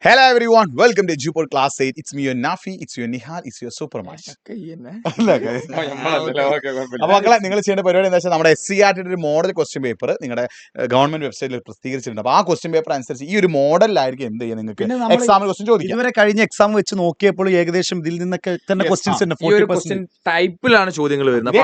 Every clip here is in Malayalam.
Hello everyone, welcome to Jupol Class 8. It's me, your Nafi, it's your Nihal, it's your Supermash. അപ്പോൾ മക്കളെ നിങ്ങൾ ചെയ്യേണ്ട പരിപാടി എന്താ വെച്ചാൽ നമ്മുടെ SCERT ഒരു മോഡൽ ക്വസ്റ്റ്യൻ പേപ്പർ നിങ്ങളുടെ ഗവൺമെന്റ് വെബ്സൈറ്റിൽ പ്രസിദ്ധീകരിച്ചിട്ടുണ്ട്. അപ്പോൾ ആ ക്വസ്റ്റ്യൻ പേപ്പർ അനുസരിച്ച് ഈ ഒരു മോഡലിലായിരിക്കും എന്ത് ചെയ്യുക നിങ്ങൾക്ക് എക്സാമിന് ക്വസ്റ്റ്യൻ ചോദിക്കും. ഇതുവരെ കഴിഞ്ഞ എക്സാം വെച്ച് നോക്കിയപ്പോൾ ഏകദേശം ഇതിൽ നിന്നൊക്കെ തന്നെ ക്വസ്റ്റ്യൻസ് ടൈപ്പിലാണ് ചോദ്യങ്ങൾ വരുന്നത്.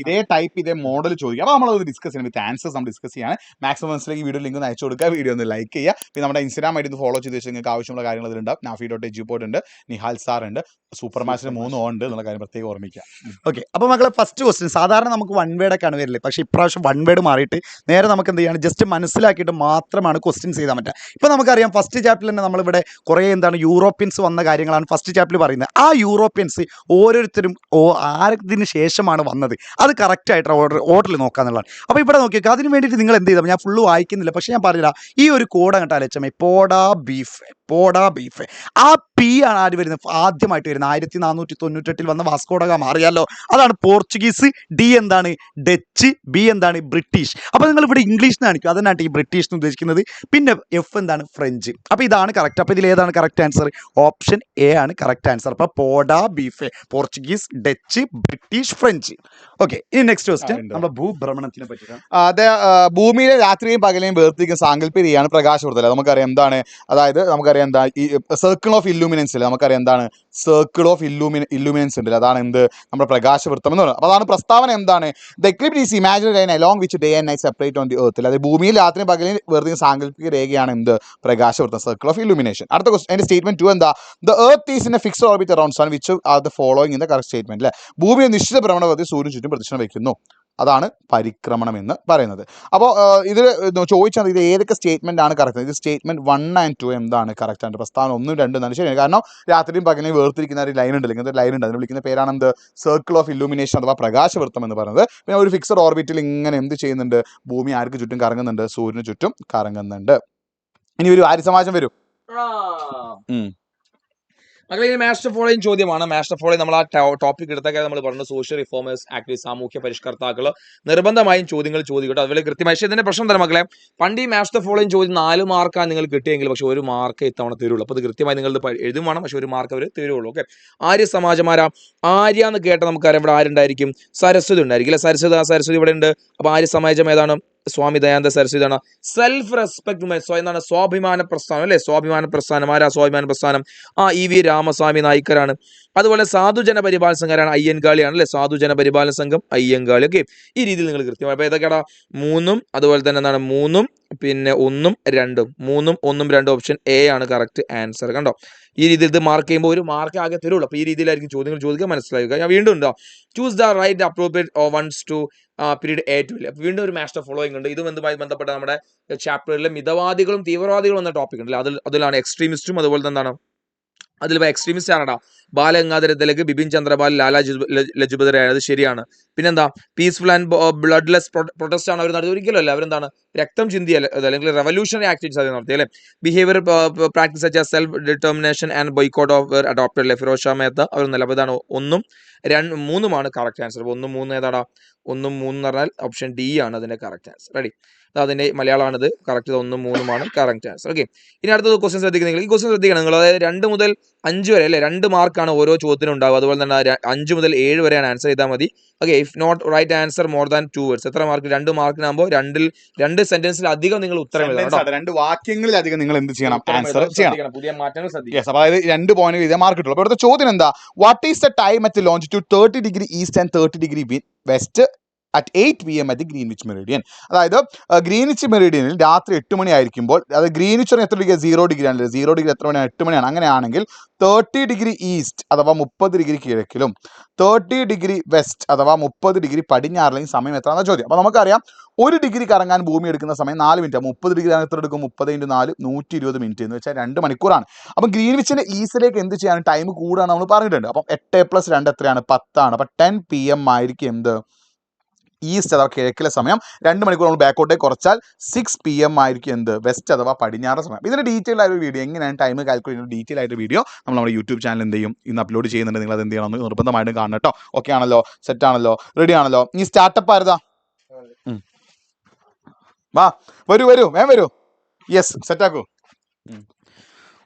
ഇതേ ടൈപ്പ് ഇതേ മോഡൽ ചോദിക്കുക. അപ്പോൾ നമ്മളത് ഡിസ്കസ് ചെയ്യണം. വിത്ത് ആൻസേഴ്സ് നമ്മൾ ഡിസ്കസ് ചെയ്യാണ്. മാക്സിമം മനസ്സിലേക്ക് വീഡിയോ ലിങ്ക് അയച്ചു കൊടുക്കുക, വീഡിയോ ഒന്ന് ലൈക്ക് ചെയ്യുക. പിന്നെ നമ്മുടെ ഇൻസ്റ്റാഗ്രാം ആയിട്ട് ഫോളോ ചെയ്ത് വെച്ചാൽ നിങ്ങൾക്ക് ആവശ്യമുള്ള കാര്യങ്ങൾ ഇതിലുണ്ടാവും. nafi.ejupod ഉണ്ട്, നിഹാൽ സാർ ഉണ്ട്, സൂപ്പർമാഷിന് 3 ഉണ്ട് എന്നുള്ള കാര്യം പ്രത്യേകം ഓർമ്മിക്കുക. ഓക്കെ, അപ്പോൾ മക്കളെ ഫസ്റ്റ് ക്വസ്റ്റ്യൻ സാധാരണ നമുക്ക് വൺ വേർഡൊക്കെയാണ് വരില്ലേ, പക്ഷേ ഇപ്രാവശ്യം വൺ വേർഡ് മാറിയിട്ട് നേരെ നമുക്ക് എന്ത് ചെയ്യാണ്, ജസ്റ്റ് മനസ്സിലാക്കിയിട്ട് മാത്രമാണ് ക്വസ്റ്റ്യൻസ് ചെയ്താൽ പറ്റുക. ഇപ്പോൾ നമുക്കറിയാം ഫസ്റ്റ് ചാപ്റ്ററിൽ തന്നെ നമ്മളിവിടെ കുറേ യൂറോപ്യൻസ് വന്ന കാര്യങ്ങളാണ് ഫസ്റ്റ് ചാപ്റ്ററിൽ പറയുന്നത്. ആ യൂറോപ്യൻസ് ഓരോരുത്തരും ആരതിന് ശേഷമാണ് വന്നത്, അത് കറക്റ്റായിട്ട് ഓർഡറിൽ നോക്കാന്നുള്ളതാണ്. അപ്പോൾ ഇവിടെ നോക്കിയൊക്കെ അതിന് വേണ്ടിയിട്ട് നിങ്ങൾ എന്ത് ചെയ്താൽ, ഞാൻ ഫുള്ള് വായിക്കുന്നില്ല, പക്ഷേ ഞാൻ പറഞ്ഞില്ല ഈ ഒരു കോഡ് അങ്ങോട്ട് അലച്ചമേ, പോഡാ ബീഫ്. ആ പി ആണ് ആര് വരുന്നത്, ആദ്യമായിട്ട് വരുന്നത് 1498 വന്ന വാസ്കോഡഗാമ, അറിയാലോ, അതാണ് പോർച്ചുഗീസ്. ഡി എന്താണ്, ഡച്ച്. ബി എന്താണ്, ബ്രിട്ടീഷ്. അപ്പോൾ നിങ്ങൾ ഇവിടെ ഇംഗ്ലീഷ് കാണിക്കും, അതിനാണ് ഈ ബ്രിട്ടീഷ് എന്ന് ഉദ്ദേശിക്കുന്നത്. പിന്നെ എഫ് എന്താണ്, ഫ്രഞ്ച്. അപ്പോൾ ഇതാണ് കറക്റ്റ്. അപ്പോൾ ഇതിൽ ഏതാണ് കറക്റ്റ് ആൻസർ? ഓപ്ഷൻ എ ആണ് കറക്റ്റ് ആൻസർ. അപ്പോൾ പോഡാ ബീഫ്, Portuguese, Dutch, British, French. Okay, ഇനി നെക്സ്റ്റ് ക്വസ്റ്റ്യൻ നമ്മുടെ ഭൂഭ്രമണത്തിനെ പറ്റിയാണ്. അതെ, ഭൂമിയിലെ രാത്രിയും പകലെയും വേർതിരിക്കുന്ന സാങ്കല്പിക രീതിയാണ് പ്രകാശവൃത്തം. നമുക്കറിയാം എന്താണ്, അതായത് നമുക്കറിയാം എന്താ ഈ സർക്കിൾ ഓഫ് ഇല്ലൂമിനൻസ് ഇല്ല, നമുക്കറിയാം എന്താണ് സർക്കിൾ ഓഫ് ഇല്ലൂമിനൻസ് ഉണ്ടല്ലോ, അതാണ് എന്ത് നമ്മുടെ പ്രകാശവൃത്തം എന്ന് പറയുന്നത്. അപ്പോൾ അതാണ് പ്രസ്താവന എന്താണ്, the eclipse is imaginary line along which day and night separate on the earth. അതായത് ഭൂമിയിൽ രാത്രിയും പകലെയും വേർതിരിക്കുന്ന സാങ്കല്പിക രേഖയാണ് എന്ത്, പ്രകാശവൃത്തം, സർക്കിൾ ഓഫ് ഇല്ലൂമിനേഷൻ. അടുത്ത ക്വസ്റ്റ്യൻ, അതിന്റെ സ്റ്റേറ്റ്മെന്റ് 2 എന്താ, the earth is in a fixed orbit around sun which are the following in the correct statement. അല്ലേ, ഭൂമിയെ നിശ്ചിത ഭ്രമണപഥത്തിൽ സൂര്യൻ ചുറ്റും പ്രദക്ഷിണം വയ്ക്കുന്നു, അതാണ് പരിക്രമണം എന്ന് പറയുന്നത്. അപ്പോൾ ഇത് ചോദിച്ചാൽ ഇത് ഏതൊക്കെ സ്റ്റേറ്റ്മെന്റ് ആണ് കറക്റ്റ്. ഇത് സ്റ്റേറ്റ്മെന്റ് 1 and 2 എന്താണ് കറക്റ്റ് ആണ്, പ്രസ്താവന 1, 2 എന്നാണ് ശരിയാണ്. കാരണം രാത്രിയും പകലിനെയും വേർതിരിക്കുന്ന ഒരു ലൈൻ ഉണ്ട്, ഇങ്ങനത്തെ ലൈൻ ഉണ്ട്, അതിന് വിളിക്കുന്ന പേരാണ് എന്ത്, സർക്കിൾ ഓഫ് ഇല്ലൂമിനേഷൻ അഥവാ പ്രകാശവൃത്തം എന്ന് പറയുന്നത്. പിന്നെ ഒരു ഫിക്സഡ് ഓർബിറ്റിൽ ഇങ്ങനെ എന്ത് ചെയ്യുന്നുണ്ട്, ഭൂമി ആർക്ക് ചുറ്റും കറങ്ങുന്നുണ്ട്, സൂര്യന് ചുറ്റും കറങ്ങുന്നുണ്ട്. ഇനി ഒരു ആര്യ സമാജം വരും. മക്കളെ, ഇനി മാസ്റ്റർ ഫോളോയിങ് ചോദ്യമാണ്. മാസ്റ്റർ ഫോളോയിങ് നമ്മൾ ആ ടോപ്പിക് എടുത്തൊക്കെ നമ്മൾ പറഞ്ഞു, സോഷ്യൽ റിഫോമേഴ്സ്, ആക്ടിവിസ്റ്റ്, സാമൂഹ്യ പരിഷ്കർത്താക്കൾ നിർബന്ധമായും ചോദ്യങ്ങൾ ചോദിക്കട്ടെ, അതുപോലെ കൃത്യമായി. പക്ഷേ ഇതിന്റെ പ്രശ്നം തന്നെ മക്കളെ, പണ്ട് ഈ മാസ്റ്റർ ഫോളോയിങ് ചോദ്യം 4 മാർക്കാണ് നിങ്ങൾ കിട്ടിയെങ്കിൽ, പക്ഷേ 1 മാർക്ക് ഇത്തവണ തരുള്ളൂ. അപ്പോൾ അത് കൃത്യമായി നിങ്ങൾ എഴുതും വേണം, പക്ഷേ 1 മാർക്ക് അവർ തരുള്ളൂ. ഓക്കെ, ആര്യ സമാജമാരാ, ആര്യ എന്ന് കേട്ട നമുക്കറിയാം ഇവിടെ ആരുണ്ടായിരിക്കും, സരസ്വതി ഉണ്ടായിരിക്കും അല്ലെ, സരസ്വതി ഇവിടെ ഉണ്ട്. അപ്പോൾ ആര്യ സമാജം ഏതാണ്, സ്വാമി ദയാനന്ദ സരസ്വതി ആണ്. സെൽഫ് റെസ്പെക്ട് എന്താണ്, സ്വാഭിമാന പ്രസ്ഥാനം അല്ലെ, സ്വാഭിമാന പ്രസ്ഥാനം. ആരാ സ്വാഭിമാന പ്രസ്ഥാനം? EV രാമസ്വാമി നായിക്കരാണ്. അതുപോലെ സാധുജന പരിപാലന സംഘമാണ് അയ്യൻകാളിയാണ് അല്ലെ, സാധുജന പരിപാലന സംഘം അയ്യൻകാളി. ഓക്കെ, ഈ രീതിയിൽ നിങ്ങൾ കൃത്യമായി. അപ്പോൾ ഏതൊക്കെയാടാ, 3 അതുപോലെ തന്നെ എന്താണ് 3 പിന്നെ 1 2 3 1 2 ഓപ്ഷൻ എ ആണ് കറക്റ്റ് ആൻസർ. കണ്ടോ, ഈ രീതിയിൽ ഇത് മാർക്ക് ചെയ്യുമ്പോൾ 1 മാർക്ക് ആകെ തരുള്ളൂ. അപ്പോൾ ഈ രീതിയിലായിരിക്കും ചോദ്യങ്ങൾ ചോദിക്കുക, മനസ്സിലാക്കുക. ഞാൻ വീണ്ടും ഉണ്ടോ, choose the right appropriate ones to period A to. അപ്പോൾ വീണ്ടും ഒരു മാസ്റ്റർ ഫോളോയിങ് ഉണ്ട്. ഇതും എന്തുമായി ബന്ധപ്പെട്ട നമ്മുടെ ചാപ്റ്ററിലെ മിതവാദികളും തീവ്രവാദികളും എന്ന ടോപ്പിക് ഉണ്ടല്ലോ, അതിലാണ് എക്സ്ട്രീമിസ്റ്റും. അതുപോലെ എന്താണ് അതിൽ എക്സ്ട്രീമിസ്റ്റ് ആണോ, ബാലഗംഗാധര തിലക്, ബിപിൻ ചന്ദ്രപാൽ, ലാലാ ലജ്പത് റായ്, അത് ശരിയാണ്. പിന്നെന്താ, പീസ്ഫുൾ ആൻഡ് ബ്ലഡ്ലെസ് പ്രൊട്ടസ്റ്റ് ആണ് അവർ നടത്തി. ഒരിക്കലും അല്ല, അവരെന്താണ് രക്തം ചിന്തിയല്ല, അല്ലെങ്കിൽ റെവല്യൂഷണറി ആക്ടിവിറ്റീസ് അത് നടത്തി അല്ലെ. Behaviour practice such as self determination and boycott of adopted അല്ലെ, ഫിറോസ് ഷാ മേത്ത അവരൊന്നല്ല. അപ്പോൾ ഇതാണ് 1 2 3 കറക്റ്റ് ആൻസർ. 1 3 ഏതാടാ, 1 3 എന്ന് പറഞ്ഞാൽ ഓപ്ഷൻ ഡി ആണ് അതിന്റെ കറക്റ്റ് ആൻസർ. റെഡി, അതിന്റെ മലയാളമാണിത്, കറക്റ്റ് 1 3 കറക്റ്റ് ആൻസർ. ഓക്കെ, ഇനി അടുത്തത് ക്വസ്റ്റ്യൻ ശ്രദ്ധിക്കുന്നത്, ഈ ക്വസ്റ്റ്യൻ ശ്രദ്ധിക്കണം നിങ്ങൾ. അതായത് 2 മുതൽ 5 വരെ അല്ലെ, 2 മാർക്കാണ് ഓരോ ചോദ്യത്തിനും ഉണ്ടാവുക. അതുപോലെ തന്നെ 5 മുതൽ 7 വരെയാണ് ആൻസർ ചെയ്താൽ മതി. Okay, if not write answer more than 2 words. എത്ര മാർക്ക്? 2 മാർക്കിനാകുമ്പോൾ 2 സെന്റൻസിൽ അധികം നിങ്ങൾ ഉത്തരം എഴുതണം, 2 വാക്യങ്ങളിലധികം നിങ്ങൾ എന്ത് ചെയ്യണം, ആൻസർ ചെയ്യണം. പുതിയ മാറ്റങ്ങൾ ശ്രദ്ധിക്കുക. അതായത് 2 പോയിന്റ് ഇതേ മാർക്ക് കിട്ടുള്ളൂ. അപ്പോൾ ഇവിടുത്തെ ചോദ്യം എന്താ, what is the time at longitude 30 degree east and 30 degree west at 8 PM at the Greenwich Meridian. അതായത് ഗ്രീൻവിച്ച് മെറിഡിയനിൽ രാത്രി 8 മണി ആയിരിക്കുമ്പോൾ, അത് ഗ്രീൻവിച്ച് എത്ര ഡിഗ്രി, 0 ഡിഗ്രി ആണല്ലോ, 0 ഡിഗ്രി എത്ര മണിയാണ്, 8 മണിയാണ്. അങ്ങനെയാണെങ്കിൽ 30 ഡിഗ്രി ഈസ്റ്റ് അഥവാ 30 ഡിഗ്രി കിഴക്കിലും 30 ഡിഗ്രി വെസ്റ്റ് അഥവാ 30 ഡിഗ്രി പടിഞ്ഞാറിലെയും സമയം എത്രയാണെന്ന ചോദ്യം. അപ്പോൾ നമുക്കറിയാം 1 ഡിഗ്രി കറങ്ങാൻ ഭൂമി എടുക്കുന്ന സമയം 4 മിനിറ്റ്. 30 ഡിഗ്രി എത്ര എടുക്കും, 30 × 4 120 മിനിറ്റ് എന്ന് വെച്ചാൽ 2 മണിക്കൂറാണ്. അപ്പം ഗ്രീൻവിച്ചിന്റെ ഈസ്റ്റിലേക്ക് എന്ത് ചെയ്യാൻ ടൈം കൂടാണ് നമ്മൾ പറഞ്ഞിട്ടുണ്ട്. അപ്പം 8 + 2 എത്രയാണ്, 10 ആണ്. അപ്പം 10 PM ആയിരിക്കും എന്ത്, ഈസ്റ്റ് അഥവാ കിഴക്കിലെ സമയം. 2 മണിക്കൂർ നമ്മൾ ബാക്കോട്ടേക്ക് കുറച്ചാൽ 6 PM ആയിരിക്കും എന്ത്, വെസ്റ്റ് അഥവാ പടിഞ്ഞാറ് സമയം. ഇതിൻ്റെ ഡീറ്റെയിൽ ആയ ഒരു വീഡിയോ, എങ്ങനെയാണ് ടൈം കാൽക്കുലേറ്റ് ചെയ്യുന്ന ഡീറ്റെയിൽ ആയിട്ട് വീഡിയോ നമ്മൾ നമ്മുടെ യൂട്യൂബ് ചാനൽ എന്ത് ചെയ്യും, ഇന്ന് അപ്ലോഡ് ചെയ്യുന്നുണ്ട്. നിങ്ങൾ അത് എന്ത് ചെയ്യണം, നിർബന്ധമായിട്ടും കാണണം കേട്ടോ. ഓക്കെ ആണല്ലോ, സെറ്റ് ആണല്ലോ, റെഡി ആണല്ലോ. ഈ സ്റ്റാർട്ടപ്പ് ആയിരുതാ, വാ വരൂ വേഗം വരൂ. യെസ്, സെറ്റാക്കൂ.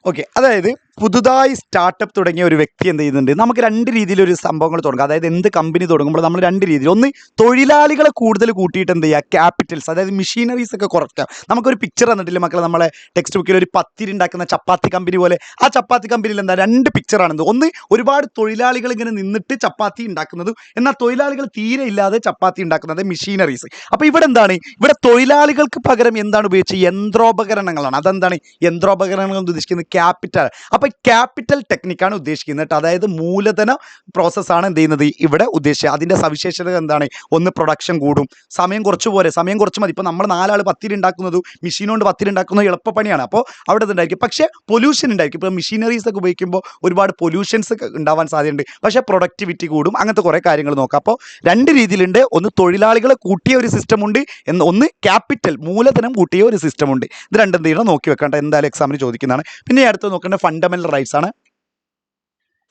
ഓക്കെ, അതായത് പുതുതായി സ്റ്റാർട്ടപ്പ് തുടങ്ങിയ ഒരു വ്യക്തി എന്ത് ചെയ്യുന്നുണ്ട്, നമുക്ക് രണ്ട് രീതിയിലൊരു സംഭവങ്ങൾ തുടങ്ങാം. അതായത് എന്ത് കമ്പനി തുടങ്ങുമ്പോൾ നമ്മൾ രണ്ട് രീതിയിൽ, ഒന്ന് തൊഴിലാളികളെ കൂടുതൽ കൂട്ടിയിട്ട് എന്ത് ചെയ്യുക, ക്യാപിറ്റൽസ് അതായത് മെഷീനറീസ് ഒക്കെ കുറയ്ക്കാം. നമുക്കൊരു പിക്ചർ തന്നിട്ടില്ല മക്കളെ, നമ്മളെ ടെക്സ്റ്റ് ബുക്കിൽ ഒരു പത്തിരി ഉണ്ടാക്കുന്ന ചപ്പാത്തി കമ്പനി പോലെ. ആ ചപ്പാത്തി കമ്പനിയിൽ എന്താ രണ്ട് പിക്ചറാണെന്ന്, ഒന്ന് ഒരുപാട് തൊഴിലാളികൾ ഇങ്ങനെ നിന്നിട്ട് ചപ്പാത്തി ഉണ്ടാക്കുന്നതും, എന്നാൽ തൊഴിലാളികൾ തീരെ ഇല്ലാതെ ചപ്പാത്തി ഉണ്ടാക്കുന്നത് മെഷീനറീസ്. അപ്പോൾ ഇവിടെ എന്താണ്, ഇവിടെ തൊഴിലാളികൾക്ക് പകരം എന്താണ് ഉപയോഗിച്ചത്, യന്ത്രോപകരണങ്ങളാണ്. അതെന്താണ് യന്ത്രോപകരണങ്ങൾ എന്ന് ഉദ്ദേശിക്കുന്നത്, ക്യാപിറ്റൽ. അപ്പോൾ ക്യാപിറ്റൽ ടെക്നിക്കാണ് ഉദ്ദേശിക്കുന്നത്. അതായത് മൂലധന പ്രോസസ്സാണ് എന്ത് ചെയ്യുന്നത് ഇവിടെ ഉദ്ദേശിച്ചത്. അതിൻ്റെ സവിശേഷത എന്താണ്, ഒന്ന് പ്രൊഡക്ഷൻ കൂടും, സമയം കുറച്ച് പോരെ, സമയം കുറച്ച് മതി. ഇപ്പോൾ നമ്മൾ 4 ആൾ പത്തിരി ഉണ്ടാക്കുന്നതും മെഷീൻ കൊണ്ട് പത്തിരി ഉണ്ടാക്കുന്നത് എളുപ്പപ്പണിയാണ്. അപ്പോൾ അവിടെ ഉണ്ടായിരിക്കും, പക്ഷേ പൊല്യൂഷൻ ഉണ്ടായിരിക്കും. ഇപ്പോൾ മെഷീനറീസ് ഒക്കെ ഉപയോഗിക്കുമ്പോൾ ഒരുപാട് പൊല്യൂഷൻസ് ഉണ്ടാവാൻ സാധ്യതയുണ്ട്, പക്ഷേ പ്രൊഡക്ടിവിറ്റി കൂടും. അങ്ങനത്തെ കുറേ കാര്യങ്ങൾ നോക്കാം. അപ്പോൾ രണ്ട് രീതിയിലുണ്ട്, ഒന്ന് തൊഴിലാളികളെ കൂട്ടിയ ഒരു സിസ്റ്റം ഉണ്ട്, ഒന്ന് ക്യാപിറ്റൽ മൂലധനം കൂട്ടിയ ഒരു സിസ്റ്റം ഉണ്ട്. ഇത് രണ്ടും എന്ത് ചെയ്യണം നോക്കി വെക്കേണ്ട, എന്തായാലും എക്സാമിന് ചോദിക്കുന്നതാണ്. പിന്നെ അടുത്ത് നോക്കേണ്ട ഫണ്ടമെന്റൽ റൈറ്റ്സ് ആണ്.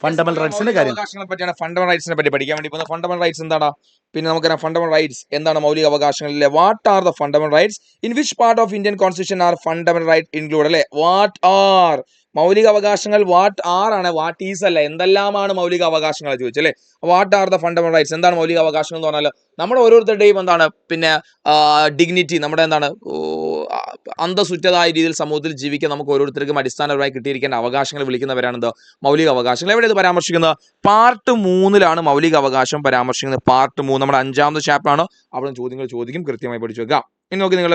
ഫണ്ടമെന്റൽ റൈറ്റ്സിന്റെ കാര്യം, അവകാശങ്ങളെ പറ്റിയാണ് ഫണ്ടമെന്റൽ റൈറ്റ്സിനെ പറ്റി പഠിക്കാൻ വേണ്ടി പോകുന്നത്. ഫണ്ടമെന്റൽ റൈറ്റ്സ് എന്താണ്, പിന്നെ നമുക്കറിയാം ഫണ്ടമെന്റൽ റൈറ്റ്സ് എന്താണ്, മൗലിക അവകാശങ്ങളിലെ what are the fundamental rights, in which part of Indian constitution are fundamental right include, അല്ലെ? വാട്ട് ആർ മൗലിക അവകാശങ്ങൾ, വാട്ട് ആർ ആണ്, വാട്ട് ഈസ് അല്ല, എന്തെല്ലാമാണ് മൗലിക അവകാശങ്ങൾ ചോദിച്ചല്ലേ. What are the fundamental rights, എന്താണ് മൗലിക അവകാശങ്ങൾ എന്ന് പറഞ്ഞാൽ നമ്മുടെ ഓരോരുത്തരുടെയും എന്താണ്, പിന്നെ ഡിഗ്നിറ്റി, നമ്മുടെ എന്താണ് അന്തസ്സുറ്റതായ രീതിയിൽ സമൂഹത്തിൽ ജീവിക്കാൻ നമുക്ക് ഓരോരുത്തർക്കും അടിസ്ഥാനപരമായി കിട്ടിയിരിക്കേണ്ട അവകാശങ്ങൾ വിളിക്കുന്നവരാണ് എന്ത്, മൗലിക അവകാശങ്ങൾ. എവിടെ ഇത് പരാമർശിക്കുന്നത്, പാർട്ട് 3 മൗലിക അവകാശം പരാമർശിക്കുന്നത്. പാർട്ട് 3 നമ്മുടെ 5ാമത്തെ ചാപ്റ്റർ ആണ്. അവിടെ ചോദ്യങ്ങൾ ചോദിക്കും, കൃത്യമായി പഠിച്ചു വെക്കാം. ഇനി നോക്കി നിങ്ങൾ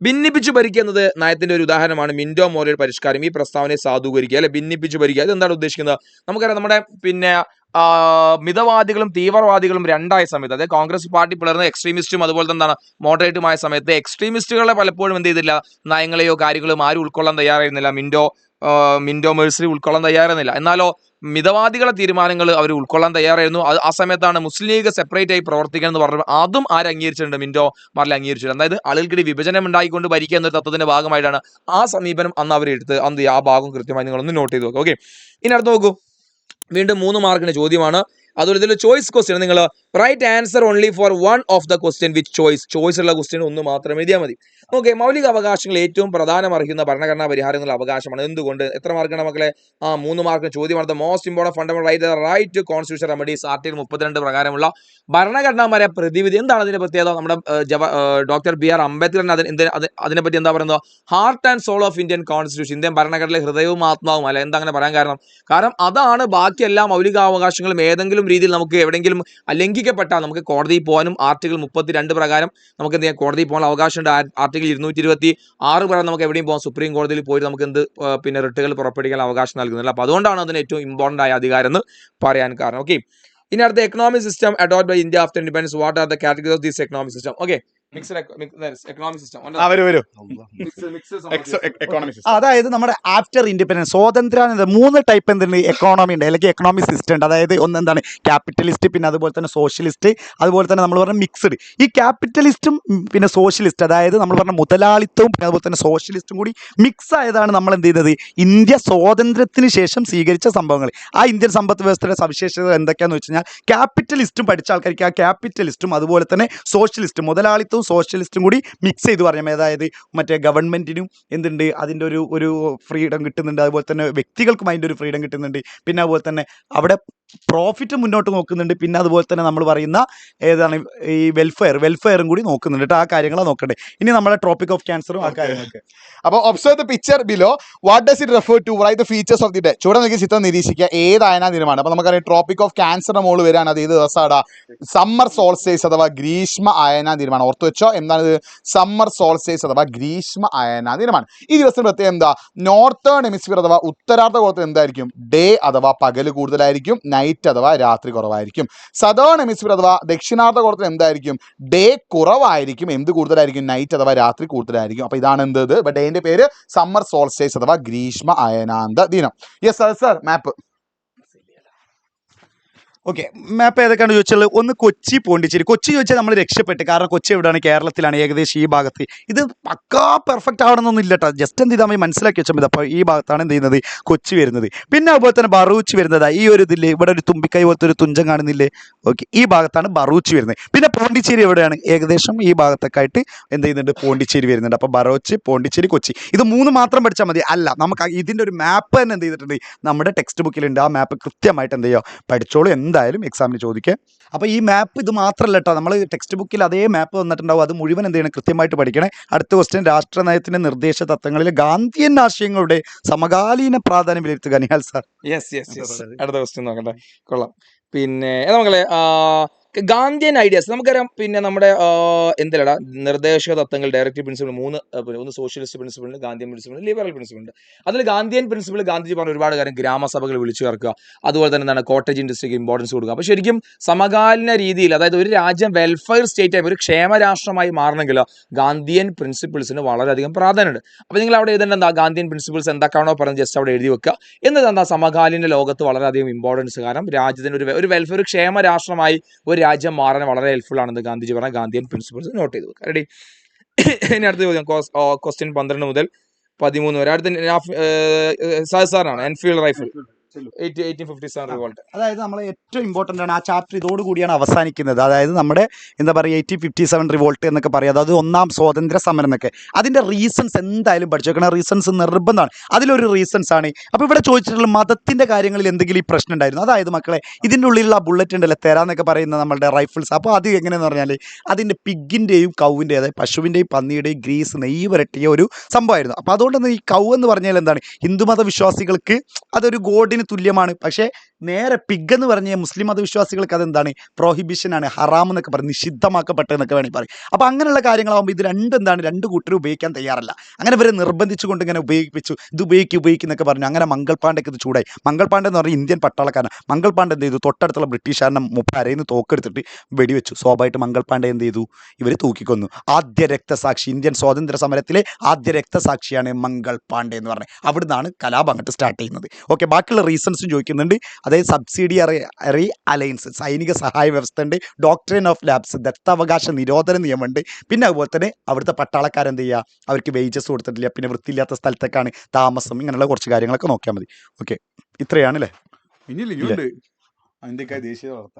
ഭിന്നിപ്പിച്ച് ഭരിക്കുക എന്നത് നയത്തിന്റെ ഒരു ഉദാഹരണമാണ്. മിന്റോ മോറിയുടെ പരിഷ്കാരം ഈ പ്രസ്താവനയെ സാധൂകരിക്കുക, അല്ലെ? ഭിന്നിപ്പിച്ച് ഭരിക്കുക, ഇത് എന്താണ് ഉദ്ദേശിക്കുന്നത്, നമുക്കറിയാം നമ്മുടെ പിന്നെ മിതവാദികളും തീവ്രവാദികളും രണ്ടായ സമയത്ത്, അതായത് കോൺഗ്രസ് പാർട്ടി പിളർന്ന് എക്സ്ട്രീമിസ്റ്റും അതുപോലെ തന്നെ മോഡറേറ്റുമായ സമയത്ത് എക്സ്ട്രീമിസ്റ്റുകളെ പലപ്പോഴും എന്ത് ചെയ്തില്ല, നയങ്ങളെയോ കാര്യങ്ങളോ ആരും ഉൾക്കൊള്ളാൻ തയ്യാറായിരുന്നില്ല. മിന്റോ മേഴ്സറി ഉൾക്കൊള്ളാൻ തയ്യാറായിരുന്നില്ല. എന്നാലോ മിതവാദികളെ തീരുമാനങ്ങൾ അവർ ഉൾക്കൊള്ളാൻ തയ്യാറായിരുന്നു. ആ സമയത്താണ് മുസ്ലിം ലീഗ് സെപ്പറേറ്റ് ആയി പ്രവർത്തിക്കണം എന്ന് പറഞ്ഞത്. അതും ആര് അംഗീകരിച്ചിട്ടുണ്ട്, മിന്റോ മാർലി അംഗീകരിച്ചിട്ടുണ്ട്. അതായത് ആളുകൾക്കിടെ വിഭജനം ഉണ്ടായിക്കൊണ്ട് ഭരിക്കുക എന്നൊരു തത്വത്തിന്റെ ഭാഗമായിട്ടാണ് ആ സമീപനം അന്ന് അവരെടുത്ത്. ആ ഭാഗം കൃത്യമായി നിങ്ങളൊന്ന് നോട്ട് ചെയ്ത് നോക്കുക. ഓക്കെ, ഇനി അടുത്ത് നോക്കൂ, വീണ്ടും 3 മാർക്കിന്റെ ചോദ്യമാണ്. അതുപോലെ ഇതിൽ ചോയ്സ് ക്വസ്റ്റ്യൻ, നിങ്ങൾ write answer only for one of the question with choice ഉള്ള ക്വസ്റ്റ്യൻ ഒന്ന് മാത്രം എഴുതിയാൽ മതി. ഓക്കെ, മൗലിക അവകാശങ്ങൾ ഏറ്റവും പ്രധാനമറിയുന്ന ഭരണഘടനാ പരിഹാരങ്ങളുടെ അവകാശമാണ്. എന്തുകൊണ്ട്? എത്ര മാർക്കാണ് മക്കളെ? 3 മാർക്കിന് ചോദ്യമാണ്. The most important fundamental right to constitution remedies article 32 പ്രകാരമുള്ള ഭരണഘടനാപര പ്രതിവിധി. എന്താണ് അതിന്റെ പ്രത്യേകത? നമ്മുടെ ഡോക്ടർ BR അംബേദ്കർ അതിനെപ്പറ്റി എന്താ പറയുന്നത്, heart and soul of Indian constitution, Indian ഭരണഘടനയിലെ ഹൃദയവും ആത്മാവും, അല്ല? എന്താ അങ്ങനെ പറയാൻ കാരണം? കാരണം അതാണ് ബാക്കി എല്ലാ മൗലികാവകാശങ്ങളും ഏതെങ്കിലും രീതിയിൽ നമുക്ക് എവിടെയെങ്കിലും ലംഘിക്കപ്പെട്ടാൽ നമുക്ക് കോടതിയിൽ പോകാനും ആർട്ടിക്കിൾ 32 പ്രകാരം നമുക്ക് എന്ത് ചെയ്യാം, കോടതിയിൽ പോകാൻ അവകാശമുണ്ട്. ആർട്ടിക്കിൾ 226 പ്രകാരം നമുക്ക് എവിടെയും പോകാം, സുപ്രീം കോടതിയിൽ പോയി നമുക്ക് എന്ത് പിന്നെ റിട്ടുകൾ പുറപ്പെടുവിക്കാൻ അവകാശം നൽകുന്നില്ല. അപ്പോൾ അതുകൊണ്ടാണ് അതിന് ഏറ്റവും ഇമ്പോർട്ടൻ്റ് ആയ അധികാരം എന്ന് പറയാൻ കാരണം. ഓക്കെ, ഇനി അടുത്ത economic system adopt by India after independence. What are the categories of this economic system? Okay, economic system അതായത് നമ്മുടെ ആഫ്റ്റർ ഇൻഡിപെൻഡൻസ് സ്വാതന്ത്ര്യാനന്തരം 3 ടൈപ്പ് എന്തുണ്ട്, എക്കോണമി ഉണ്ട്, അല്ലെങ്കിൽ എക്കണോമിക് സിസ്റ്റം ഉണ്ട്. അതായത് ഒന്ന് എന്താണ് ക്യാപിറ്റലിസ്റ്റ്, പിന്നെ അതുപോലെ തന്നെ സോഷ്യലിസ്റ്റ്, അതുപോലെ തന്നെ നമ്മൾ പറഞ്ഞ മിക്സ്ഡ്. ഈ ക്യാപിറ്റലിസ്റ്റും പിന്നെ സോഷ്യലിസ്റ്റ്, അതായത് നമ്മൾ പറഞ്ഞ മുതലാളിത്തവും പിന്നെ അതുപോലെ തന്നെ സോഷ്യലിസ്റ്റും കൂടി മിക്സ് ആയതാണ് നമ്മൾ എന്ത് ചെയ്യുന്നത്, ഇന്ത്യ സ്വാതന്ത്ര്യത്തിന് ശേഷം സ്വീകരിച്ച സംഭവങ്ങൾ. ആ ഇന്ത്യൻ സമ്പദ് വ്യവസ്ഥയുടെ സവിശേഷത എന്തൊക്കെയാണെന്ന് വെച്ച് കഴിഞ്ഞാൽ, ക്യാപിറ്റലിസ്റ്റും പഠിച്ച ആൾക്കാർക്ക് ആ ക്യാപിറ്റലിസ്റ്റും അതുപോലെ തന്നെ സോഷ്യലിസ്റ്റും മുതലാളിത്തവും സോഷ്യലിസ്റ്റും കൂടി മിക്സ് ചെയ്ത് പറയാം. അതായത് മറ്റേ ഗവൺമെൻറ്റിനും എന്തുണ്ട്, അതിൻ്റെ ഒരു ഫ്രീഡം കിട്ടുന്നുണ്ട്, അതുപോലെ തന്നെ വ്യക്തികൾക്കും അതിൻ്റെ ഒരു ഫ്രീഡം കിട്ടുന്നുണ്ട്. പിന്നെ അതുപോലെ തന്നെ അവിടെ പ്രോഫിറ്റ് മുന്നോട്ട് നോക്കുന്നുണ്ട്. പിന്നെ അതുപോലെ തന്നെ നമ്മൾ പറയുന്ന ഏതാണ് ഈ വെൽഫെയറും കൂടി നോക്കുന്നുണ്ട് കേട്ടോ. ആ കാര്യങ്ങളാണ് നോക്കണ്ടേ. ഇനി നമ്മുടെ ട്രോപ്പിക് ഓഫ് ക്യാൻസറും ആ കാര്യങ്ങളൊക്കെ. അപ്പോൾ observe the picture below. What does it refer to? Write the features of the day. ചൂടെ നോക്കി ചിത്രം നിരീക്ഷിക്കുക. ഏത് അയന ദിനമാണ്? അപ്പോൾ നമുക്കറിയാം ട്രോപ്പിക് ഓഫ് ക്യാൻസറിന്റെ മോള് വരാണ്. അത് ഏത് ദിവസമാണ്? സമ്മർ സോൾസ്റ്റേസ് അഥവാ ഗ്രീഷ്മ അയന ദിനമാണ്. ഓർത്തു വെച്ചോ, എന്താണ് സമ്മർ സോൾസ്റ്റേസ് അഥവാ ഗ്രീഷ്മ അയന ദിനമാണ്. ഈ ദിവസം പ്രത്യേകം എന്താ? നോർത്തേൺ ഹെമിസ്ഫിയർ അഥവാ ഉത്തരാർദ്ധ ഗോളത്തിൽ എന്തായിരിക്കും? ഡേ അഥവാ പകല് കൂടുതലായിരിക്കും, നൈറ്റ് അഥവാ രാത്രി കുറവായിരിക്കും. സദേൺ ഹെമിസ്ഫിയർ അഥവാ ദക്ഷിണാർദ്ധ ഗോളത്തിൽ എന്തായിരിക്കും? ഡേ കുറവായിരിക്കും, എന്ത് കൂടുതലായിരിക്കും? നൈറ്റ് അഥവാ രാത്രി കൂടുതലായിരിക്കും. അപ്പോൾ ഇതാണ് എന്ത്? ഡേന്റെ പേര് സമ്മർ സോൾസ്റ്റേസ് അഥവാ ഗ്രീഷ്മ അയനാന്ത ദിനം. യെസ് സർ, മാപ്പ്. ഓക്കെ, മാപ്പ് ഏതൊക്കെയാണ് ചോദിച്ചാൽ ഒന്ന് കൊച്ചി പോണ്ടിച്ചേരി. കൊച്ചി ചോദിച്ചാൽ നമ്മൾ രക്ഷപ്പെട്ട്, കാരണം കൊച്ചി എവിടെയാണ്? കേരളത്തിലാണ്, ഏകദേശം ഈ ഭാഗത്ത്. ഇത് പക്കാ പെർഫെക്റ്റ് ആവണമെന്നൊന്നും ഇല്ല കേട്ടോ, ജസ്റ്റ് എന്ത് ചെയ്താൽ മതി, മനസ്സിലാക്കി വെച്ചാൽ മതി. അപ്പോൾ ഈ ഭാഗത്താണ് എന്ത് ചെയ്യുന്നത്, കൊച്ചി വരുന്നത്. പിന്നെ അതുപോലെ തന്നെ ബറൂച്ച് വരുന്നത് ഈ ഒരു ഇതില്ലേ, ഇവിടെ ഒരു തുമ്പിക്കൈ പോലത്തെ ഒരു തുഞ്ചം കാണുന്നില്ലേ, ഓക്കെ, ഈ ഭാഗത്താണ് ബറൂച്ച് വരുന്നത്. പിന്നെ പോണ്ടിച്ചേരി എവിടെയാണ്? ഏകദേശം ഈ ഭാഗത്തൊക്കെ ആയിട്ട് എന്ത് ചെയ്യുന്നുണ്ട്, പോണ്ടിച്ചേരി വരുന്നുണ്ട്. അപ്പോൾ ബറോച്ച്, പോണ്ടിച്ചേരി, കൊച്ചി, ഇത് 3 മാത്രം പഠിച്ചാൽ മതി. അല്ല, നമുക്ക് ഇതിൻ്റെ ഒരു മാപ്പ് തന്നെ എന്ത് ചെയ്തിട്ടുണ്ട്, നമ്മുടെ ടെക്സ്റ്റ് ബുക്കിലുണ്ട്. ആ മാപ്പ് കൃത്യമായിട്ട് എന്ത് ചെയ്യുക, പഠിച്ചോളൂ, എന്തായാലും എക്സാമിന് ചോദിക്കുക. അപ്പോൾ ഈ മാപ്പ് ഇത് മാത്രമല്ല കേട്ടോ, നമ്മൾ ടെക്സ്റ്റ് ബുക്കിൽ അതേ മാപ്പ് വന്നിട്ടുണ്ടാവും, അത് മുഴുവൻ എന്ത് ചെയ്യണം, കൃത്യമായിട്ട് പഠിക്കണേ. അടുത്ത ക്വസ്റ്റ്യൻ, രാഷ്ട്ര നയത്തിൻ്റെ നിർദ്ദേശ തത്വങ്ങളിൽ ഗാന്ധിയൻ ആശയങ്ങളുടെ സമകാലീന പ്രാധാന്യം വിലയിരുത്തുക. നിഹാൽ സാർ. അടുത്ത ക്വസ്റ്റ്യൻ നോക്കട്ടെ, കൊള്ളാം. പിന്നെ നമ്മളെ ഗാന്ധിയൻ ഐഡിയാസ് നമുക്കറിയാം. പിന്നെ നമ്മുടെ എന്തിലടാ നിർദ്ദേശക തത്വങ്ങൾ, ഡയറക്റ്റീവ് പ്രിൻസിപ്പിൾ, ഒന്ന് സോഷ്യലിസ്റ്റ് പ്രിൻസിപ്പിൾ ഉണ്ട്, ഗാന്ധിയൻ പ്രിൻസിപ്പിൾ, ലിബറൽ പ്രിൻസിപ്പിൾ ഉണ്ട്. അതിൽ ഗാന്ധിയൻ പ്രിൻസിപ്പിൾ ഗാന്ധിജി പറഞ്ഞ ഒരുപാട് കാര്യം, ഗ്രാമസഭകൾ വിളിച്ചു ചേർക്കുക, അതുപോലെ തന്നെ എന്താണ് കോട്ടേജ് ഇൻഡസ്ട്രിക്ക് ഇമ്പോർട്ടൻസ് കൊടുക്കുക. അപ്പോൾ ശരിക്കും സമകാലീന രീതിയിൽ, അതായത് ഒരു രാജ്യം വെൽഫെയർ സ്റ്റേറ്റ് ആയി, ഒരു ക്ഷേമ രാഷ്ട്രമായി മാറണമെങ്കിൽ ഗാന്ധിയൻ പ്രിൻസിപ്പിൾസിന് വളരെയധികം പ്രാധാന്യമുണ്ട്. അപ്പോൾ നിങ്ങൾ അവിടെ എഴുതേണ്ട എന്താ, ഗാന്ധിയൻ പ്രിൻസിപ്പിൾസ് എന്തൊക്കെയാണോ പറഞ്ഞത് ജസ്റ്റ് അവിടെ എഴുതി വെക്കുക. എന്നത് എന്താ, സമകാലീന ലോകത്ത് വളരെയധികം ഇമ്പോർട്ടൻസ്, കാരണം രാജ്യത്തിന് ഒരു വെൽഫെയർ, ക്ഷേമ രാഷ്ട്രമായി ഒരു രാജ്യം മാറാൻ വളരെ ഹെൽപ്ഫുൾ ആണെന്ന് ഗാന്ധിജി പറഞ്ഞ ഗാന്ധിയൻ പ്രിൻസിപ്പിൾസ് നോട്ട് ചെയ്ത് വെക്കുക. റെഡി? ഇനി അടുത്ത ചോദ്യം, ക്വസ്റ്റ്യൻ 12 മുതൽ 13 വരെ. അടുത്ത സാറാണ് എൻഫീൽഡ് റൈഫിൾ 1857 റിവോൾട്ട്. അതായത് നമ്മൾ ഏറ്റവും ഇമ്പോർട്ടൻ്റ് ആണ്, ആ ചാപ്റ്റർ ഇതോടുകൂടിയാണ് അവസാനിക്കുന്നത്. അതായത് നമ്മുടെ എന്താ പറയുക, 1857 റിവോൾട്ട് എന്നൊക്കെ പറയുക, അതായത് ഒന്നാം സ്വാതന്ത്ര്യ സമരം എന്നൊക്കെ. അതിൻ്റെ റീസൺസ് എന്തായാലും പഠിച്ചു വെക്കണം, റീസൺസ് നിർബന്ധമാണ്. അതിലൊരു റീസൺസ് ആണ്. അപ്പോൾ ഇവിടെ ചോദിച്ചിട്ടുള്ള മതത്തിൻ്റെ കാര്യങ്ങളിൽ എന്തെങ്കിലും ഈ പ്രശ്നം ഉണ്ടായിരുന്നു. അതായത് മക്കളെ, ഇതിൻ്റെ ഉള്ളിലുള്ള ബുള്ളറ്റ് ഉണ്ടല്ലോ, തെരാന്നൊക്കെ പറയുന്ന നമ്മളുടെ റൈഫിൾസ്. അപ്പോൾ അത് എങ്ങനെയെന്ന് പറഞ്ഞാൽ അതിൻ്റെ പിഗിൻ്റെയും കൗവിൻ്റെ, അതായത് പശുവിൻ്റെയും പന്നിയുടെയും ഗ്രീസ് നെയ്യ് വരട്ടിയ ഒരു സംഭവമായിരുന്നു. അപ്പോൾ അതുകൊണ്ട് തന്നെ ഈ കൗ എന്ന് പറഞ്ഞാൽ എന്താണ്, ഹിന്ദുമത വിശ്വാസികൾക്ക് അതൊരു ഗോഡിന് തുല്യമാണ്. പക്ഷേ നേരെ പിഗ് എന്ന് പറഞ്ഞ മുസ്ലിം മതവിശ്വാസികൾക്ക് അതെന്താണ്, പ്രോഹിബിഷനാണ്, ഹറാം എന്നൊക്കെ പറയും, നിഷിദ്ധമാക്കപ്പെട്ടതെന്നൊക്കെ വേണമെങ്കിൽ പറയും. അപ്പോൾ അങ്ങനെയുള്ള കാര്യങ്ങളാകുമ്പോൾ ഇത് എന്താണ്, രണ്ട് കൂട്ടരും ഉപയോഗിക്കാൻ തയ്യാറല്ല. അങ്ങനെ ഇവരെ നിർബന്ധിച്ചുകൊണ്ട് ഇങ്ങനെ ഉപയോഗിപ്പിച്ചു, ഇത് ഉപയോഗിക്കുന്നൊക്കെ പറഞ്ഞു. അങ്ങനെ മംഗൾ പാണ്ഡെക്ക് ഇത് ചൂടായി. മംഗൾ പാണ്ഡെ എന്ന് പറഞ്ഞാൽ ഇന്ത്യൻ പട്ടാളക്കാരൻ. മംഗൾ പാണ്ഡെ എന്ത് ചെയ്തു, തൊട്ടടുത്തുള്ള ബ്രിട്ടീഷുകാരനെ അരയിൽ നിന്ന് തോക്കെടുത്തിട്ട് വെടിവെച്ചു. സ്വാഭാവികമായിട്ട് മംഗൾ പാണ്ഡെ എന്ത് ചെയ്തു, ഇവർ തൂക്കിക്കൊന്നു. ആദ്യ രക്തസാക്ഷി, ഇന്ത്യൻ സ്വാതന്ത്ര്യ സമരത്തിലെ ആദ്യ രക്തസാക്ഷിയാണ് മംഗൾ പാണ്ഡെ എന്ന് പറഞ്ഞത്. അവിടുന്നാണ് കലാപം അങ്ങോട്ട് സ്റ്റാർട്ട് ചെയ്യുന്നത്. ഓക്കെ, ബാക്കിയുള്ള റീസൺസും ചോദിക്കുന്നുണ്ട്. അതായത് സബ്സിഡിയറി അലയൻസ്, സൈനിക സഹായ വ്യവസ്ഥ ഉണ്ട്, ഡോക്ട്രിൻ ഓഫ് ലാബ്സ്, ദത്താവകാശ നിരോധന നിയമമുണ്ട്. പിന്നെ അതുപോലെ തന്നെ അവിടുത്തെ പട്ടാളക്കാരെന്ത് ചെയ്യുക, അവർക്ക് വേജസ് കൊടുത്തിട്ടില്ല, പിന്നെ വൃത്തിയില്ലാത്ത സ്ഥലത്തേക്കാണ് താമസം, ഇങ്ങനെയുള്ള കുറച്ച് കാര്യങ്ങളൊക്കെ നോക്കിയാൽ മതി. ഓക്കെ, ഇത്രയാണ് അല്ലേ? ഇന്ത്യക്കാർ ദേശീയ വാർത്ത.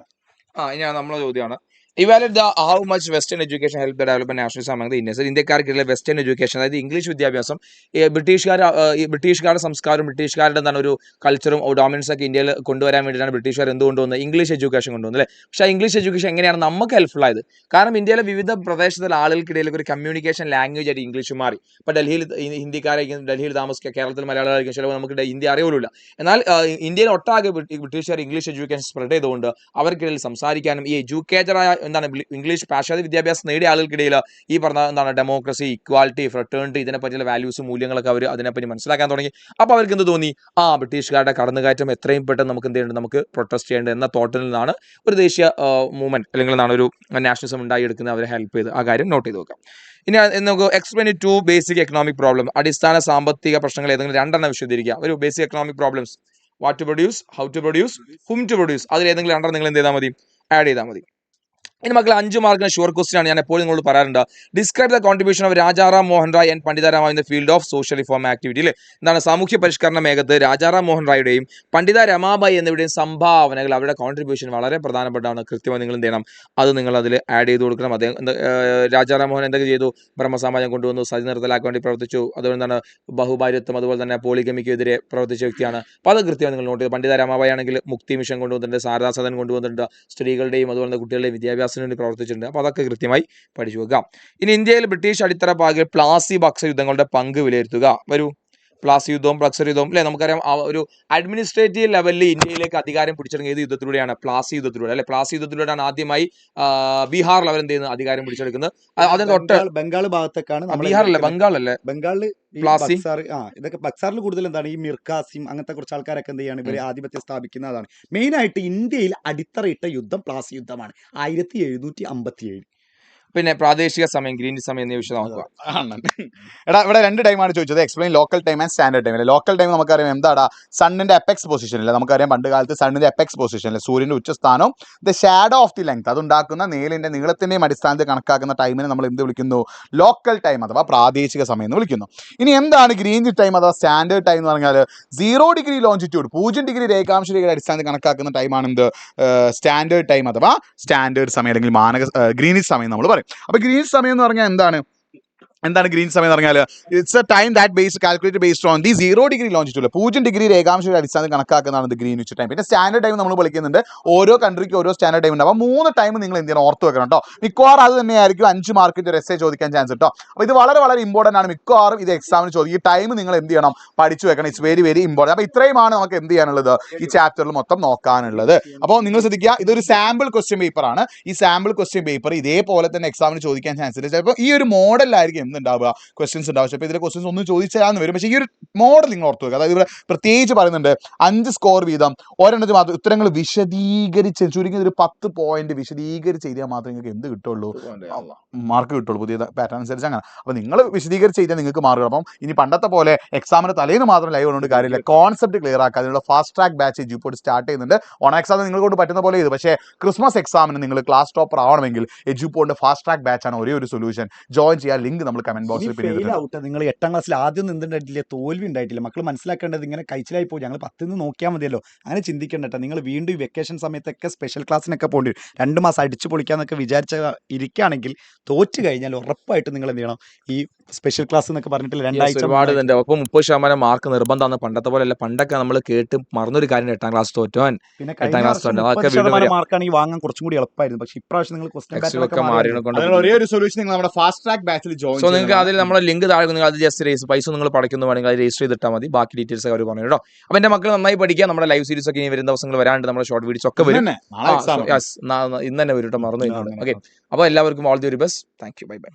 ഇനി നമ്മളെ ചോദ്യമാണ്, evaluate how much western education help the development nationalism among the Indians. ഇന്ത്യക്കാർക്കിടയിലെ വെസ്റ്റേൺ എഡ്യൂക്കേഷൻ, അതായത് ഇംഗ്ലീഷ് വിദ്യാഭ്യാസം, ബ്രിട്ടീഷുകാരുടെ സംസ്കാരവും ബ്രിട്ടീഷുകാരുടെ എന്താണ് ഒരു കൾച്ചറും ഡോമിനൻസ് ഒക്കെ ഇന്ത്യയിൽ കൊണ്ടുവരാൻ വേണ്ടിയിട്ടാണ് ബ്രിട്ടീഷുകാർ എന്ത് കൊണ്ടുവന്നത്, ഇംഗ്ലീഷ് എഡ്യൂക്കേഷൻ കൊണ്ടുവന്നത് അല്ലേ. പക്ഷേ ആ ഇംഗ്ലീഷ് എഡ്യൂക്കേഷൻ എങ്ങനെയാണ് നമുക്ക് ഹെൽപ്ഫുൾ ആയത്? കാരണം ഇന്ത്യയിലെ വിവിധ പ്രദേശത്തുള്ള ആളുകൾക്കിടയിലേക്ക് ഒരു കമ്മ്യൂണിക്കേഷൻ ലാംഗ്വേജ് ആയിട്ട് ഇംഗ്ലീഷ് മാറി. ഇപ്പോൾ ഡൽഹിയിൽ ഹിന്ദിക്കാരായിരിക്കും, ഡൽഹിയിൽ താമസിക്കുക, കേരളത്തിൽ മലയാളികളായിരിക്കും, ചിലപ്പോൾ നമുക്ക് ഹിന്ദി അറിയുള്ളൂ. എന്നാൽ ഇന്ത്യയിൽ ഒട്ടാകെ ബ്രിട്ടീഷുകാർ ഇംഗ്ലീഷ് എഡ്യൂക്കേഷൻ സ്പ്രെഡ് ചെയ്തുകൊണ്ട് അവർക്കിടയിൽ സംസാരിക്കാനും ഈ എഡ്യൂക്കേറ്റഡായ എന്താണ് ഇംഗ്ലീഷ് പാശ്ചാത്യ വിദ്യാഭ്യാസം നേടിയ ആളുകൾക്കിടയിൽ ഈ പറഞ്ഞ എന്താണ് ഡെമോക്രസി, ഇക്വാലിറ്റി, ഫ്രട്ടേണിറ്റി, ഇതിനെ പറ്റിയുള്ള വാല്യൂസും മൂല്യങ്ങളൊക്കെ അവർ അതിനെപ്പറ്റി മനസ്സിലാക്കാൻ തുടങ്ങി. അപ്പോൾ അവർക്ക് എന്ത് തോന്നി, ബ്രിട്ടീഷുകാരുടെ കടന്നുകയറ്റം എത്രയും പെട്ടെന്ന് നമുക്ക് എന്ത് ചെയ്യേണ്ടത്, നമുക്ക് പ്രൊട്ടസ്റ്റ് ചെയ്യേണ്ടത് എന്ന തോട്ടിൽ നിന്നാണ് ഒരു ദേശീയ മൂവ്മെന്റ് അല്ലെങ്കിൽ എന്താണ് ഒരു നാഷണലിസം ഉണ്ടാക്കിയെടുക്കുന്നത്, അവരെ ഹെൽപ്പ് ചെയ്ത്. ആ കാര്യം നോട്ട് ചെയ്ത് നോക്കാം. ഇനി നമുക്ക് എക്സ്പ്ലെയിൻ 2 ബേസിക് എക്കണോമിക് പ്രോബ്ലം, അടിസ്ഥാന സാമ്പത്തിക പ്രശ്നങ്ങൾ ഏതെങ്കിലും 2 വിശദീകരിക്കുക. ഒരു basic economic problems, what to produce, how to produce, whom to produce, അതിൽ ഏതെങ്കിലും 2 നിങ്ങൾ എന്ത് ചെയ്താൽ മതി, ആഡ് ചെയ്താൽ മതി. ഇനി മക്കളെ 5 മാർക്കിന് ഷുവർ ക്വസ്റ്റ്യൻ ആണ്, ഞാൻ എപ്പോഴും നിങ്ങളോട് പറയാറുണ്ട്. Describe the contribution of Rajaram Mohan Roy and Pandita Rama in the field of social reform activity. അല്ലേ, എന്താണ് സാമൂഹ്യ പരിഷ്കരണ മേഖലത്ത് രാജാറാം മോഹൻ റായുടെയും പണ്ഡിത രമാബായി എന്നിവരുടെയും സംഭാവനകൾ, അവരുടെ കോൺട്രിബ്യൂഷൻ വളരെ പ്രധാനപ്പെട്ടാണ്. കൃത്യമായി നിങ്ങൾ എന്ത് ചെയ്യണം, അത് നിങ്ങൾ അതിൽ ആഡ് ചെയ്ത് കൊടുക്കണം. അദ്ദേഹം രാജാറാം മോഹൻ എന്തൊക്കെ ചെയ്തു, ബ്രഹ്മസമാജം കൊണ്ടുവന്നു, സതി നിർത്തലാക്കാൻ വേണ്ടി പ്രവർത്തിച്ചു, അതുപോലെ എന്താണ് ബഹുഭാര്യത്വം, അതുപോലെ തന്നെ പോളിഗമിക്കെതിരെ പ്രവർത്തിച്ച വ്യക്തിയാണ്. അപ്പോൾ അത് കൃത്യമായി നിങ്ങൾ നോട്ട് ചെയ്തു. പണ്ഡിത രമാബായി ആണെങ്കിൽ മുക്തി മിഷൻ കൊണ്ടുവന്നിട്ടുണ്ട്, സാരദാ സദൻ കൊണ്ടുവന്നിട്ടുണ്ട്, സ്ത്രീകളുടെയും അതുപോലെ തന്നെ കുട്ടികളുടെയും വിദ്യാഭ്യാസത്തിന് വേണ്ടി പ്രവർത്തിച്ചിട്ടുണ്ട്. അപ്പോൾ അതൊക്കെ കൃത്യമായി പഠിച്ചു വെക്കാം. ഇനി ഇന്ത്യയിൽ ബ്രിട്ടീഷ് അടിത്തറ പാകിയ പ്ലാസി ബക്സർ യുദ്ധങ്ങളുടെ പങ്ക് വിലയിരുത്തുക. വരൂ, പ്ലാസി യുദ്ധവും ബക്സർ യുദ്ധവും അല്ലെ, നമുക്കറിയാം ഒരു അഡ്മിനിസ്ട്രേറ്റീവ് ലെവലിൽ ഇന്ത്യയിലേക്ക് അധികാരം പിടിച്ചെടുക്കുക ഏത് യുദ്ധത്തിലൂടെയാണ്, പ്ലാസി യുദ്ധത്തിലൂടെ അല്ലെ. പ്ലാസി യുദ്ധത്തിലൂടെയാണ് ആദ്യമായി ബീഹാറിൽ അവർ എന്ത് ചെയ്യുന്നത്, അധികാരം പിടിച്ചെടുക്കുന്നത്. അതിന് തൊട്ട് ബംഗാൾ ഭാഗത്തേക്കാണ്, ബീഹാറല്ലേ, ബംഗാളല്ലേ, ബംഗാളിൽ പ്ലാസി. ഇതൊക്കെ ബക്സാറിൽ കൂടുതൽ എന്താണ് ഈ മിർഖാസിം അങ്ങനത്തെ കുറച്ച് ആൾക്കാരൊക്കെ എന്ത് ചെയ്യാണ്, ഇവരെ ആധിപത്യം സ്ഥാപിക്കുന്നതാണ്. മെയിൻ ആയിട്ട് ഇന്ത്യയിൽ അടിത്തറയിട്ട യുദ്ധം പ്ലാസി യുദ്ധമാണ്, 1757. പിന്നെ പ്രാദേശിക സമയം ഗ്രീൻ സമയം എന്നീ വിഷയം നോക്കുക. എടാ ഇവിടെ 2 ടൈമാണ് ചോദിച്ചത്. Explain local time and standard time. Local time നമുക്കറിയാം എന്താടാ, സണ്ണിന്റെ എപ്പെക്സ് പൊസിഷനില്ല. നമുക്കറിയാം പണ്ട് കാലത്ത് സണ്ണിന്റെ എപ്പെക്സ് പൊസിഷനിൽ സൂര്യന്റെ ഉച്ചസ്ഥാനം the shadow of the length അതുണ്ടാക്കുന്ന നീളത്തിന്റെയും അടിസ്ഥാനത്തിൽ കണക്കാക്കുന്ന ടൈമിനെ നമ്മൾ എന്ത് വിളിക്കുന്നു? ലോക്കൽ ടൈം അഥവാ പ്രാദേശിക സമയം എന്ന് വിളിക്കുന്നു. ഇനി എന്താണ് ഗ്രീൻ ടൈം അഥവാ സ്റ്റാൻഡേർഡ് ടൈം എന്ന് പറഞ്ഞാൽ 0 ഡിഗ്രി ലോഞ്ചിറ്റ്യൂഡ് 0 ഡിഗ്രി രേഖാംശ രേഖയുടെ അടിസ്ഥാനത്തിൽ കണക്കാക്കുന്ന ടൈമാണ് എന്ത്? സ്റ്റാൻഡേർഡ് ടൈം അഥവാ സ്റ്റാൻഡേർഡ് സമയം അല്ലെങ്കിൽ ഗ്രീനിഷ് സമയം നമ്മൾ പറയും. അപ്പോൾ ഗ്രീനിഷ് സമയം എന്ന് പറഞ്ഞാൽ എന്താണ് ഗ്രീൻ സമയം എന്ന് പറഞ്ഞാൽ it's a time that calculate based on the 0 degree longitude 0 degree രേഖാംശയുടെ അടിസ്ഥാനത്തിൽ കണക്കാക്കുന്നതാണ് ഗ്രീനിച്ച് ടൈം. പിന്നെ സ്റ്റാൻഡേർഡ് ടൈം നമ്മൾ വിളിക്കുന്നുണ്ട്. ഓരോ കൺട്രിക്ക് ഓരോ സ്റ്റാൻഡേർഡ് ടൈം ഉണ്ട്. അപ്പോൾ 3 ടൈം നിങ്ങൾ എന്ത് ചെയ്യണം? ഓർത്ത് വെക്കണം കേട്ടോ. മിക്കവാറും അത് തന്നെയായിരിക്കും 5 മാർക്കിന്റെ ഒരു എസ്സേ ചോദിക്കാൻ ചാൻസ് കേട്ടോ. അപ്പോൾ ഇത് വളരെ വളരെ ഇമ്പോർട്ടൻ്റ് ആണ്. മിക്കവാറും ഇത് എക്സാമിന് ചോദിക്കും. ഈ ടൈം നിങ്ങൾ എന്ത് ചെയ്യണം? പഠിച്ചു വെക്കണം. It's very very important. അപ്പോൾ ഇത്രയുമാണ് നമുക്ക് എന്ത് ചെയ്യാനുള്ളത് ഈ ചാപ്റ്ററിൽ മൊത്തം നോക്കാനുള്ളത്. അപ്പോൾ നിങ്ങൾ ശ്രദ്ധിക്കുക, ഇതൊരു സാമ്പിൾ ക്വസ്റ്റ്യൻ പേപ്പർ ആണ്. ഈ സാമ്പിൾ ക്വസ്റ്റ്യൻ പേപ്പർ ഇതേപോലെ തന്നെ എക്സാമിന് ചോദിക്കാൻ ചാൻസ് ഉണ്ട്. ചിലപ്പോൾ ഈ ഒരു മോഡലായിരിക്കും എന്തുണ്ടാവുക? ക്വസ്റ്റ്യൻസ് ഉണ്ടാവും. അപ്പോൾ ഇതിലെ ക്വസ്റ്റ്യൻസ് ഒന്നും ചോദിച്ചാന്ന് വരും. പക്ഷേ ഈ ഒരു മോഡൽ നിങ്ങൾ ഓർത്ത് വെക്കുക. അതായത് ഇവിടെ പ്രത്യേകിച്ച് പറയുന്നുണ്ട് 5 സ്കോർ വീതം ഒരെണ്ണത്തിൽ മാത്രം ഉത്തരങ്ങൾ വിശദീകരിച്ച് ചുരുങ്ങിയത് ഒരു 10 പോയിന്റ് വിശദീകരിച്ച് എഴുതിയാൽ മാത്രമേ നിങ്ങൾക്ക് എന്ത് കിട്ടുള്ളൂ? മാർക്ക് കിട്ടുള്ളൂ. പുതിയ പാറ്റേൺ അനുസരിച്ച് അങ്ങനെ. അപ്പോൾ നിങ്ങൾ വിശദീകരിച്ച് എഴുതിയാൽ നിങ്ങൾക്ക് മാർക്ക്. അപ്പം ഇനി പണ്ടത്തെ പോലെ എക്സാമിന് തലേന്ന് മാത്രം ലൈവ് കൊണ്ട് കാര്യമില്ല. കോൺസെപ്റ്റ് ക്ലിയർ ആക്കുക. അതിനുള്ള fast track batch Eduport start ചെയ്യുന്നുണ്ട്. ഓൺ എക്സാമിന് നിങ്ങൾ കൊണ്ട് പറ്റുന്ന പോലെ ചെയ്തു. പക്ഷേ ക്രിസ്മസ് എക്സാമിന് നിങ്ങൾ ക്ലാസ് ടോപ്പർ ആവണമെങ്കിൽ എജുപോർട്ടിന്റെ ഫാസ്റ്റ് ട്രാക്ക് ബാച്ചാണ് ഒരേ ഒരു സൊല്യൂഷൻ. ജോയിൻ ചെയ്യാൻ ലിങ്ക് നമ്മൾ കമന്റ് ബോക്സിൽ നിങ്ങൾ 8ാം ക്ലാസ്സിൽ ആദ്യം നിന്നിട്ടില്ല, തോൽവി ഉണ്ടായിട്ടില്ല. മക്കൾ മനസ്സിലാക്കേണ്ടത് ഇങ്ങനെ കഴിച്ചിലായി പോയി ഞങ്ങൾ 10 നോക്കിയാൽ മതിയല്ലോ, അങ്ങനെ ചിന്തിക്കേണ്ട. നിങ്ങൾ വീണ്ടും ഈ വെക്കേഷൻ സമയത്തൊക്കെ സ്പെഷ്യൽ ക്ലാസ്സിനൊക്കെ പോകേണ്ടി വരും. 2 മാസം അടിച്ചു പൊളിക്കാന്നൊക്കെ വിചാരിച്ച ഇരിക്കുകയാണെങ്കിൽ തോറ്റു കഴിഞ്ഞാൽ ഉറപ്പായിട്ട് നിങ്ങൾ എന്ത് ചെയ്യണം? ഈ സ്പെഷ്യൽ ക്ലാസ് എന്നൊക്കെ പറഞ്ഞിട്ട് 2 ആഴ്ച ഒരുപാട് ഉണ്ട്. അപ്പോൾ 30% മാർക്ക് നിർബന്ധമാണ്. പണ്ടത്തെ പോലെ അല്ല. പണ്ടൊക്കെ നമ്മൾ കേട്ട് മറന്നൊരു കാര്യം 8ാം ക്ലാസ് തോറ്റവൻ പിന്നെ 8ാം ക്ലാസ് മാർക്കാണെങ്കിൽ വാങ്ങാൻ കുറച്ചും കൂടി എളുപ്പമായിരുന്നു. പക്ഷേ ഇപ്രാവശ്യം നിങ്ങൾ ഒരേ ഒരു സൊല്യൂഷൻ നിങ്ങൾ നമ്മുടെ ഫാസ്റ്റ് ട്രാക്ക് ബാച്ചിൽ ജോയിൻ. സോ നിങ്ങൾക്ക് അതിൽ നമ്മുടെ ലിങ്ക് താഴെ നിങ്ങൾ അത് ജസ്റ്റ് പൈസ നിങ്ങൾ പടയ്ക്കുന്നു വേണമെങ്കിൽ അത് രജിസ്റ്റർ ചെയ്തിട്ടാൽ മതി. ബാക്കി ഡീറ്റെയിൽസ് അവർ പറഞ്ഞു കേട്ടോ. അപ്പോൾ എൻ്റെ മക്കൾ നന്നായി പഠിക്കുക. നമ്മുടെ ലൈവ് സീരീസ് ഒക്കെ ഇനി വരുന്ന ദിവസങ്ങൾ വരാണ്ട് നമ്മുടെ ഷോർട്ട് വീഡിയോസ് ഒക്കെ വരും. ഇന്ന് തന്നെ വരും കേട്ടോ. മറന്നു. ഓക്കെ, അപ്പോൾ എല്ലാവർക്കും all the very best. Thank you. Bye bye.